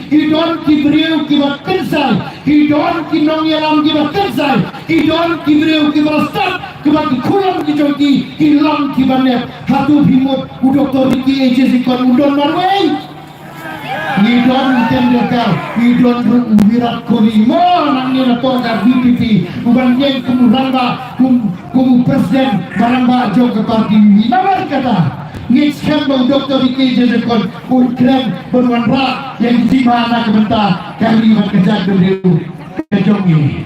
Kidon kibriu kibat kensai, kidon kinong yalam kibat kensai, kidon kibriu kibat start, kibat kulam kijoki, kilang kibanep, hatu bimut, udoktor ki agency kon udon marway. Idon tendekar, idon Virat Kohli mo nang nila tongkar BPP, uban yang kumuramba, kumu presiden baramba jong ke parti nabar kata. Ngit skandal doktor iki jejekon ukren berwan ra yang di mana kebentar kali kerja dulu kejongi.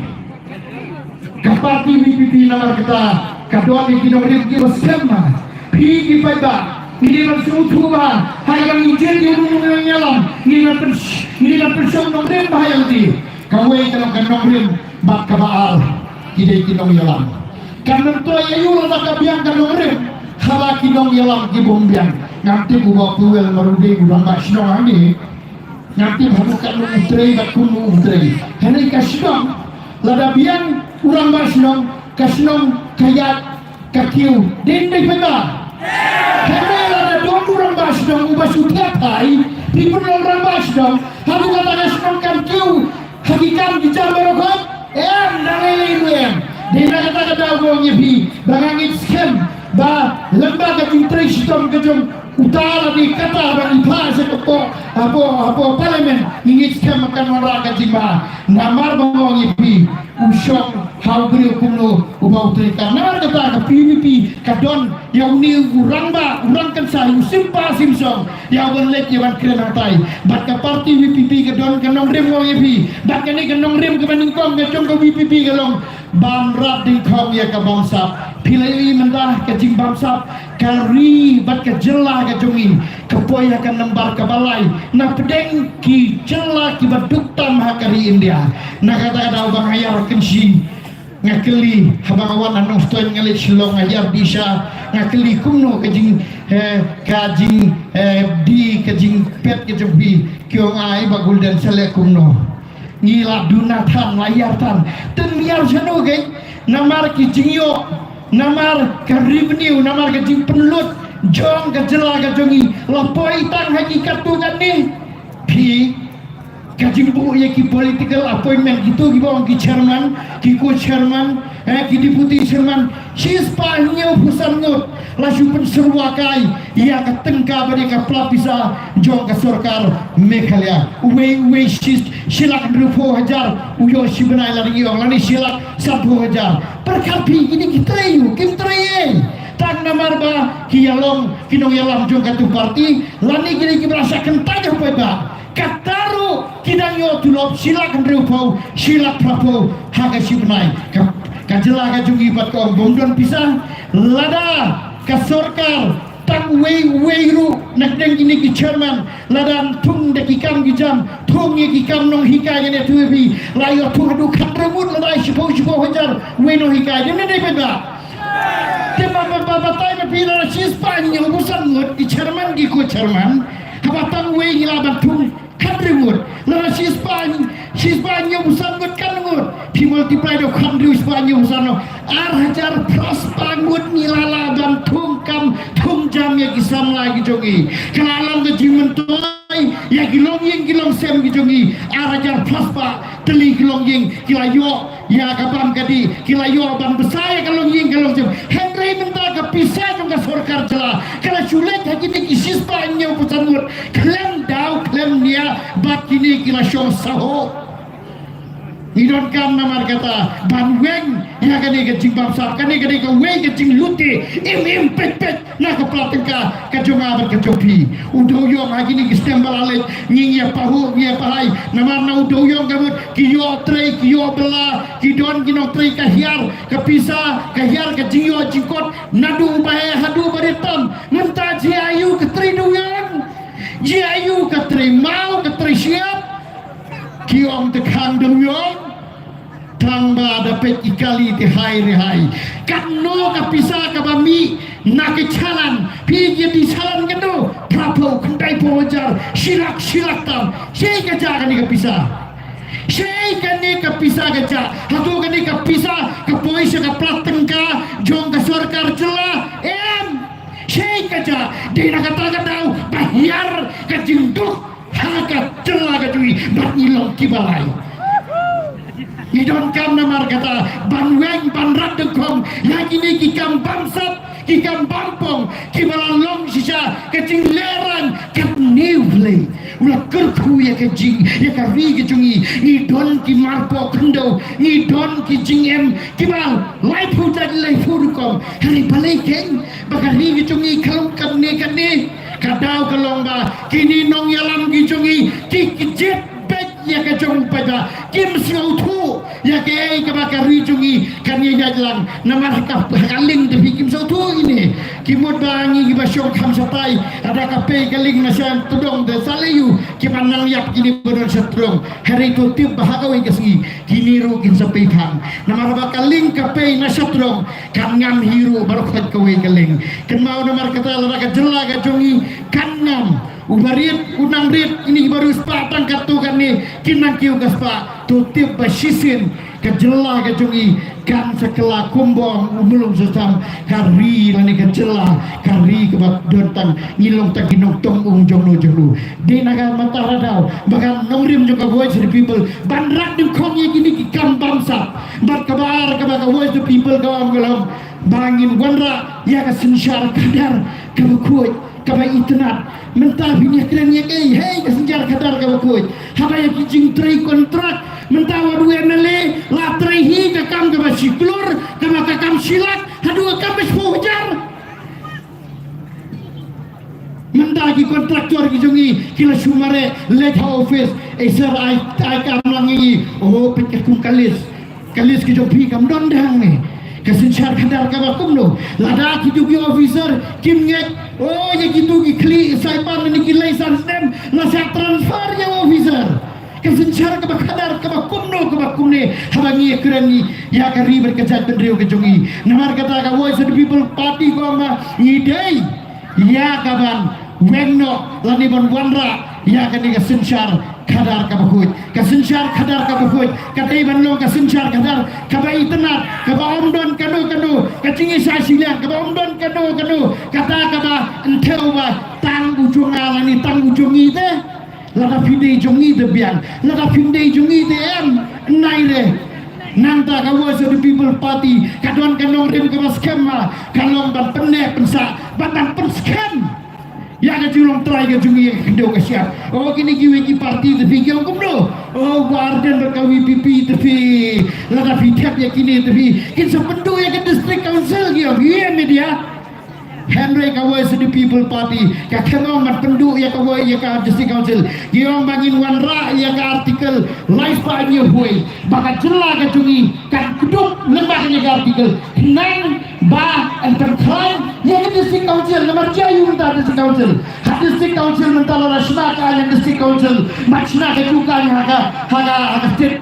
Ke parti BPP nabar kata, kadua ni kinori ki bersama, pi ki pada. Ini langsung tuhan, hayang izin di rumah nyalam, ini langsung nongrim bahaya di. Kau yang dalam nongrim bak kabaal, kidai kinong yalam. Karena tu ayu lah kabiang nongrim, kala kinong yalam kibombiang. Nanti buat puel marudi ulang basnong ini, nanti bukan utrai tak kunu utrai. Henry kasnong, lada biang ulang basnong, kasnong kayat kakiu, dendai peta. Karena ada dua orang basdong ubah sutiap hai di penolong orang basdong hadu kata senong kan kiu hakikan bicara merokok nangilin di kata-kata gua nyebi bangangit skem ba lembaga intri sistem kejong utara di kata bang ipas apa parlemen ingin skem makan warga jimba namar bang nyebi usong hau beri kuno ubah utrika namar kata ke PVP kadon yang ni urang kan saya simpa simsong yang berlet yang kena tai bat ke parti VPP kadon kanong rem wong yepi bat ke ni kanong rem ke maningkong ke jong ke VPP kalong ban rat ding kong ya ke bangsa pilai mendah ke jing bangsa kari bat ke jelah ke jongi kepoya kan lembar ke balai na pedeng ki jelah ki baduktam hakari India na kata-kata ubang ayar kensi ngakeli habangawan anong stoin ngalit silong ayar bisa ngakeli kumno kajing di kajing pet kajing bi kiong ai bagul dan sele kumno ngila dunatan layartan dan liar sano gay namar kijing yo namar ka revenue namar kajing penelut jong kajela kajongi lapoi tang hakikat tu kan ni pi kajing bu ya ki political appointment gitu ki bawang ki chairman ki co-chairman ki deputy chairman sispa nyo pusan ngot lasu penserwakai ia ka tengka bari ka pelapisa jong ka sarkar Meghalaya we silak 20,000 uyo sibenai lari yong lani silak 10,000 perkapi ini kitreyu kimtreye tang namar ba kiyalong kinong yalam jong ka tu parti lani kini ki merasakan tajah pa kataru kidang yo tulop silak ndrupau silak prapo haga sibnai kajela ka jungi pat ko bomdon pisah lada ka sorkar tang wei ru nakdeng ini ki chairman lada tung de ki kam ki jam tung ye ki kam nong hikaya ne tubi layo tung du khatremut lada sipo hajar we no hikaya ne de beda tema babatai na pila sispa ni ubusan ngot ki chairman ki ko chairman kabatang we ngilaban tung kadrimur lana sispa busan ngot kan ngot pi multiply do kadri sispa busan no hajar pros pangut nilala dan tung jam ya kisam lagi jongi kalalang ke jimentoy ya kilong sem jongi hajar pros pa teli kilong ying kilayo ya kapam kadi kilayo ban besaya kalong sem Henry minta ke pisah jong ka sorkar jela kala sulet hakiti kisispa busan ngot klem dia bat kini kila syong saho idon kam namar kata ban weng ya kani ke jing bangsa kani ke weng ke jing lute im pet na ke platengka ke jonga ber ke jopi udo yong agini ke stembal ale nying ya pahu ya pahai namar na udo yong kabut kiyo trei kiyo bela kidon kino trei ka hiar ke pisa ke hiar ke jingyo jingkot nadu bae hadu baritam menta ji ayu ke trei duyang Jiayu katri mau katri siap kiong tekang duyong tangba dapat ikali di hai kanno kapisa kabami nak jalan pigi di jalan kendo prapo kendai pojar silak tam sei kaja kani kapisa kaja hatu kani kapisa kapoisa kaplatengka jong ka sarkar jela Syekh kaja di nakata-kata bahiyar kajinduk hakat celah kajui ilong kibalay. Idon kam namar kata banweng banrat dengkong yang ini kikam bangsat kikam bampong kibalan long sisa kecing leran kat nevle ulah kerku ya kecing ya kari kecungi idon ki marpo kendo idon ki jingem kibal life hutan life hudukom hari balai keng bakari kecungi kalung kamne kane kadau kalong ba kini nong yalam kecungi kikjet ya ke jong pada kim siau tu ya ke bakari jungi kan ya jalan nama kaling tapi kim siau tu ini kimot bangi ki basyong kam satai ada kape kaling nasan tudong de salayu kimanang yap kini bodon setrong hari tu tip bahagawi kasi kini ru kin sapai thang nama bakaling kape nasatrong kan ngam hiru baru khat kawe kaling kan mau nama kata lara ka jela ka jungi kan ngam ubarit unang rit ini baru spa tangkat tu kan ni kinang kiu gaspa tutip basisin kejela kejungi kan sekela kumbong umulung sesam kari lani kejela kari kebat dontang ngilong tak ginong tong jonglu jonglu di naga matara dau bahkan nongrim juga voice the people bandrak di kongnya gini kikam bangsa bat kabar voice the people kawam galam bangin wanra ya kasensyar kadar kabakuy kabai internet mentah binya keren ya kay hey kasenjar kadar kabakuy habaya kijing tray kontrak mentah waru MLA la tray hi kakam kabasiklur kakam silak hadua kabes pujar mentah ki kontraktor kijungi kila sumare late office sir ai kam langi oh pekekum kalis kijung pi kam dondang ni kasensyar kadar kabakum no lada kijugi officer kim ngek oh ya gitu ki kli saipan ni ki license nem la sa transfer ya officer kasensyar kadar kabakum no kabakum ne habangi kerani ya kari berkejat bendrio kejungi namar kata ka voice of the people party ko ma idei ya kaban wengno lani bon wanra ya kani kasensyar kadar kabakut kasensyar kadar kabakut katai banlo kasensyar kadar kabai tenat kaba omdon kanu kacingi sasilan kaba omdon kanu kata kaba enteu ba tang ujung alani tang ujungi te lada findei jungi de biang lada findei jungi de em naire nanta kawas the people party kadon kanong rim kabas kema kalong ban penek pensa ban penskem ya ka julong try ka jungi kendo ka siap oh kini giwi ki party de bigyo kumno oh warden ka WPP de fi la da fi tap ya kini de fi kin sa pendu ya ka district council giyo ye media Henry kawai the people party ka kemong mat pendu ya kawai ya ka district council giyo bangin wanra ya ka artikel life pa ni hoy baka jela ka jungi kan kuduk lembah ni ka artikel nang ba antar klan ya ka district council nomor jayu ta district council district council mentala rasna ka ya district council machna ka juga ni haga state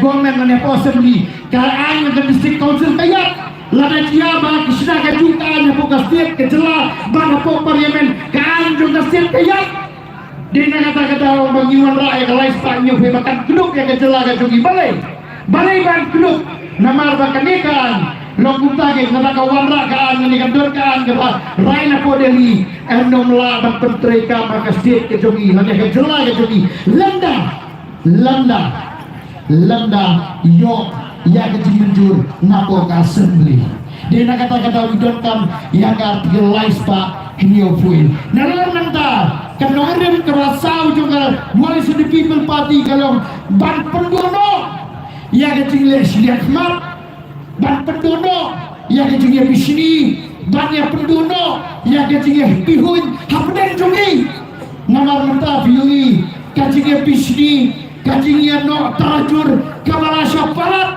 government ni possibly ka ang ka district council kaya lada dia ba kisna ka juga ni po ka state ke jela ba po parliament ka ang juga state kaya di na kata bangiwan rakyat ka lais pa nyo makan kuduk ya ka jela ka jugi balay ban kuduk namar ba kanikan Lokung tagi kata kawan rakan ini kandorkan kata Raina Podeli enom la dan penteri kama kasih kejogi hanya kejela kejogi landa yo ya kecil menjur ngapo assembly dia nak kata widonkan ya artikel lais pak kinyo fuin nalar nanta kanorim kerasau juga voice of the people party kalau ban pendono ya kecil lihat mat ban pendono ya kecingnya bisni ban ya pendono ya kecingnya pihun hapden jungi namar mentah biungi kecingnya bisni kecingnya no tarajur kamala syafarat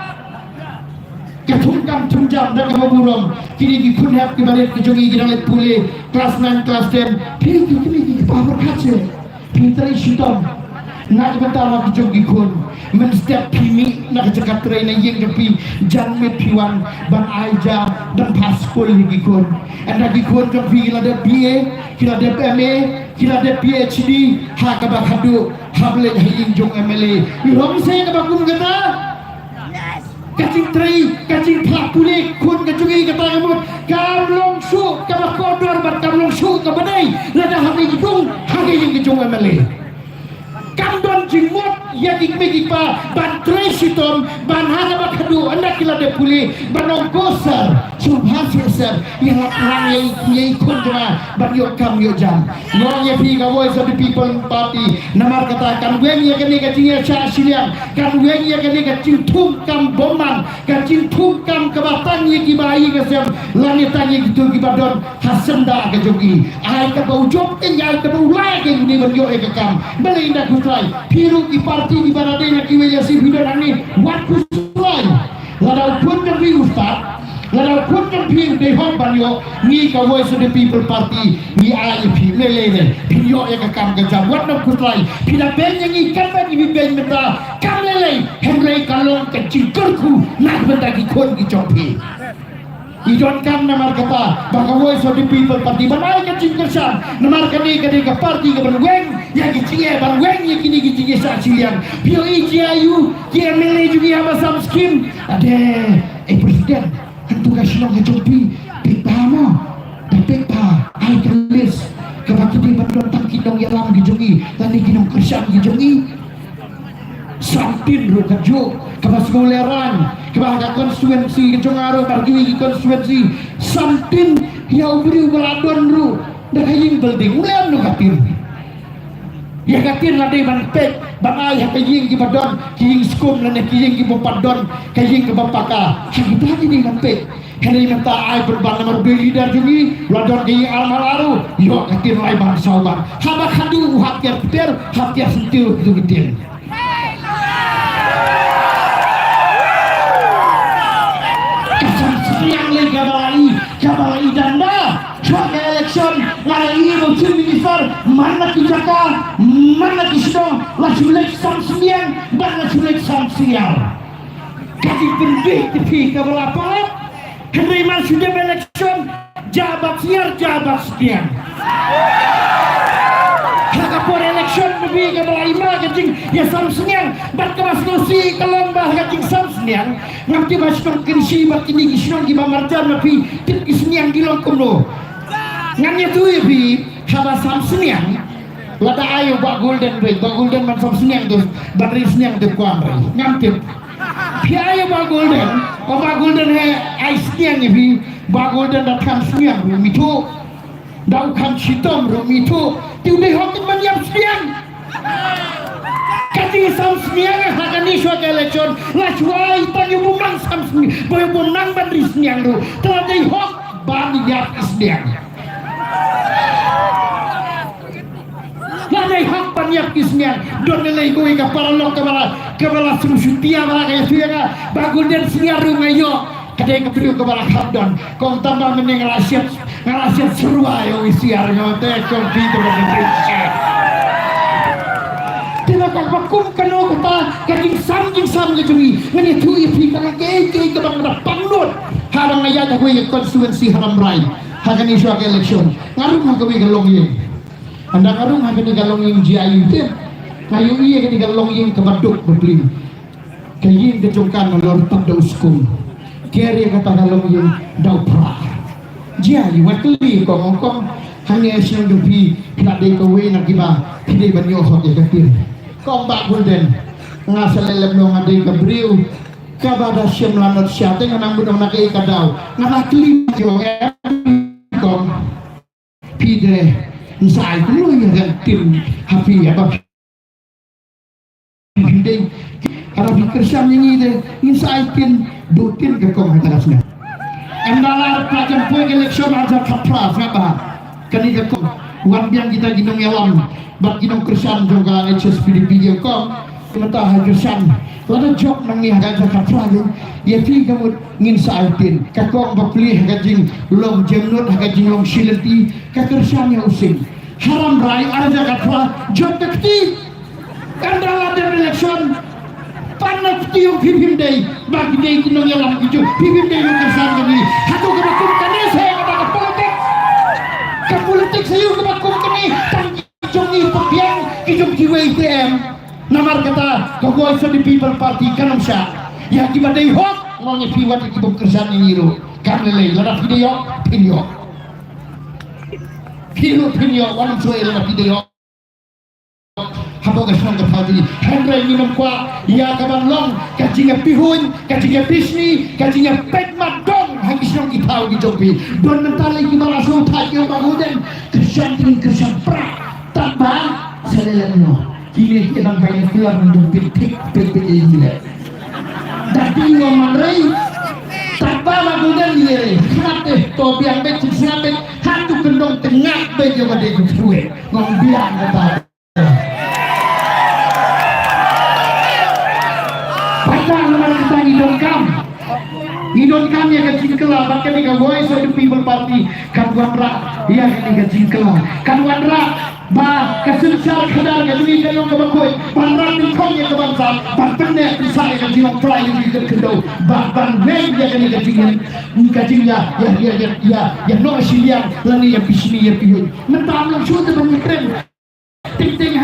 ketungkam tunjam dan keburung kini dikun hap kebalik kejungi gidalit pulih kelas 9 kelas 10 kini power kace pintar isitom nak betama kejungi kun men setiap pimi nak cekat trainer yang jepi janmet piwan ban aja dan paskul gikun anda gikun kan kila ada BA kila ada MA kila ada PhD hak abak hadu hable hing jong MLA ihom saya kabakun kata kacing trai kacing plak pulik kun kacungi kata kamu kamlong su kabak kodor bat kamlong su kabadai lada hati gikung hagi yang kejong MLA kamdon jingmot ya gigi pa ban tresitom ban hana bakadu anda kila de puli banong gosar subhasil sir yang lang yai kundra ban yo kam yo jam ngong ye pi ga voice of the people party namar katakan wen ye kini kacingnya cha siliang kan wen ye kini kacing tum kam boman kacing tum kam kebatang ye kibai kesem langitan ye gitu kibadon hasenda ke jogi ai ka bau job ke ai ka bau lai ke ni ban yo e kam beli indah kusai piru ki parti di barade na ki weya si bidan ni wat kusai ladau pun dan bi ustad ladau pun dan bi de hom ban yo ni ka voice of the people party ni ai pi melele pi yo e kam ke jam wat no kusai pi da ben yang ikan ban ni ben meta kam lele hemrei kalong ke cingkurku nak benda ki kon ki chopi Ijon kam namar kata baka voice of the people party banai ka cingkersan namar kani ka party ka banweng ya kicinge banweng ya kini kicinge sa siliang pio ijiayu ki emele juga ama sam skim ade presiden hantu ka silong ka chopi pita mo pita ai kalis kabaki di bandon tang kinong yalam gijongi tani kinong kersan gijongi samtin ro kajo kabas ngoleran kebaga konstituensi kecongaro bagi konstituensi samtin ya ubri ubaladon ru dah kaying building ulan no katir ya katir la de ban pek bangai ha kaying ki badon kaying skum la ne kaying ki bopadon kaying ke bapaka kita ni ban pek kali minta ai berban nomor leader jungi ladon kaying almalaru yo katir lai bang sauban haba khandu hakir ter hakir sentiu gitu gitu Kabalai danda suaka election lagi musim minister mana kijaka mana kisno langsung lek samsian mana sulek samsial kaji pendek tapi kabalapa henry sudah election jabat sekian Hakapur election lebih kabalai mah kajing ya samsian bat kemas nosi kelomba kajing samsian ngerti masuk krisi bat ini kisno giba marjan tapi tip kisnian gilong kumno nganya tu ya bi haba samsian lada ayo bak golden man samsian tu bateri snian tu kuamri ngamtip pi ayo bak golden he ice snian ya bi bak golden datang snian mitu dau kan sitom mitu tiu deh hokin maniap snian kati samsniang hakani suaka election lacuai tanya bumang samsni boy bumang bandri sniang ru telah deh hok bani yap sniang Ladai hak paniap kisnian don nilai gue kapal lo kepala sumusutia bala kayak suya ka bagul dan sniar rungayo kadai kepriu kepala habdon kong tambah meneng ngalasiat serua yo isiar nyote komputer Indonesia tidak kakum kano kata kajing sam ngejungi ngani tu ipi kana ke kabang na pangnut harang ngaya ka gue konstituensi haram rai hakani suaka election ngarum ha gue galong ye anda ngarum hakani galong yung jiayu te kayu iya kani galong yung kabaduk bebli kayin kejongkan lor tabda uskum kere kata galong yung daw pra jiayu watli kong hanya siang dupi pinade ko we nagiba pinay banyo hot ya katir kong bak golden ngasalelem no ngade kabriu kabada siyam lanot siya te nganang budong nakai kadaw ngakakli jo kong pide insay kulo ya tim happy apa pide harap kerjaan yang ini insay tin dutin ke kong hatarasnya endalar pelajar poin election aja kapra ngaba kani ke kong wan biang kita ginong yalam bat ginong kerjaan juga HSPD video kong mata hajusan lada job nang ni haga kapra ya fi kamu ngin saatin kakong bapli hagajing long jemnut hagajing long silenti kakersannya using haram rai arja kapra job tekti kandala de election panak tiung pipim day bagi day kinong yalam hijau pipim day yung kersan kami hatu kebakum kani saya kebakum politik saya kebakum kani tanggung ipapiang kijong kiwe ITM namar kata voice of the people party kanong siya ya kibaday hok ngomongnya piwat ikibong kersan ini lo karnelay larap video pinyo walang suwe larap video abo ka song ka thadi Henry minum kwa ya ka ban long ka jinga pihun ka jinga pisni ka jinga pet madong hagi song ki thau ki jopi don mentale ki maraso thai ki baguden kersan pra taba seleleno kini kita bangkai keluar mendumpit tik ini tapi ngomong rei taba baguden ni hati to biang bet sinabet hantu kendong tengah bet yo gede kuwe ngomong biang kata Padang naman kita idon kam ya kecil kela bahkan ni Voice of the People Party Kanwandra ya ni kecil kela Kanwandra ba kesensar kadar ka dumi kayo ka bakoy panran ni kong ya ka bansa patene sa ka jiwang try ni ka kendo ba ban ne ya ni kecil ya no siliang lani ya pisni ya piyo mentam lang shoot ban kren ting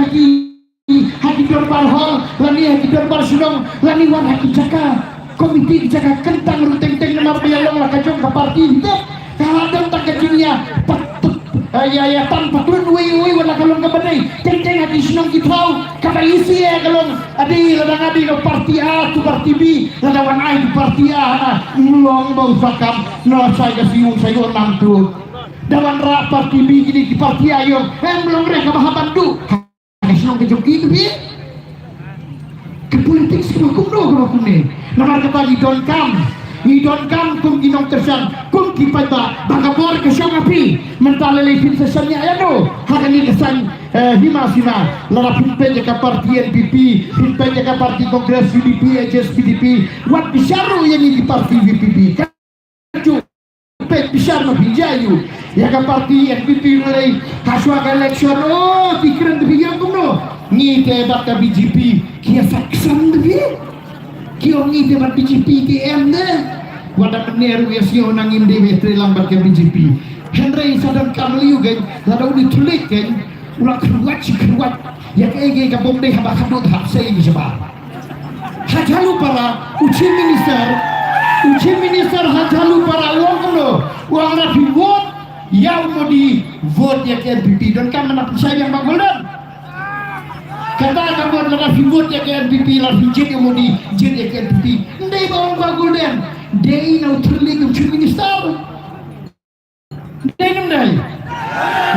haki dorbar hall lani haki dorbar sunong lani wan haki caka komiti jaga kentang ruteng-teng nama bialong lah kacung ke parti itu kadang tak kecilnya patut ya tanpa turun wui wala kalong kabadai ceng-ceng hati senang kitau kata isi ya kalong adi ladang adi no parti A tu parti B ladawan A tu parti A ngulong bau sakam no saya siung saya orang tu dawan ra parti B gini di parti A yung belum mereka bahaban tu senang kejoki itu bi ke politik semua kumno kumne nomor kata idon kam kum ginong tersan kum kipata bagabor ke syang api mentala lefin sesannya ayano hakani kesan himasina lara pimpin jaka parti NPP pimpin jaka parti kongres UDP HS PDP wat bisaru yang di parti VPP kaju pet bisar no pinjayu ya ka parti NPP mulai haswa ka election oh pikiran demikian kumno ni tebat ka BJP kia saksan debi kio ngi tebat BJP TM ne wada meneru ya sio nangin dewe lambat ke BJP Henry sadam kamliu gen lada uni tulik gen ulah keruat ya kege ka bomde haba kadut hak sei ni sebab hajalu para uji minister hajalu para uang kono uang rapi vote yang mau di vote ya ke NPP dan kan menang saya yang bagoldan kata kamu adalah figur ya ke NPP lah hijau yang mau di jadi ke NPP ndai bawang bagoldan dei no terling uji minister ndai ndai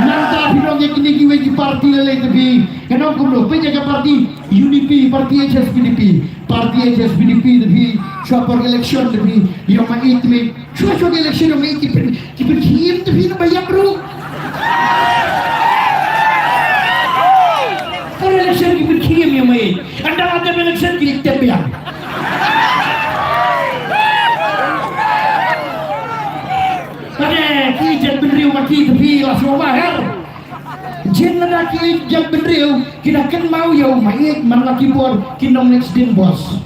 nanta pirong yang kini kiwe di parti lele tapi kenapa kuno penjaga parti UDP parti HSPDP parti HSPDP tapi shopper election tapi yang mai itu shopper election yang mai kita kirim tapi banyak bro kalau election kita kirim yang mai anda ada election kita tembiang kijat bendriu maki tapi langsung mahal jen lelaki kijat bendriu kita kan mau ya maik man laki bor kinong next din bos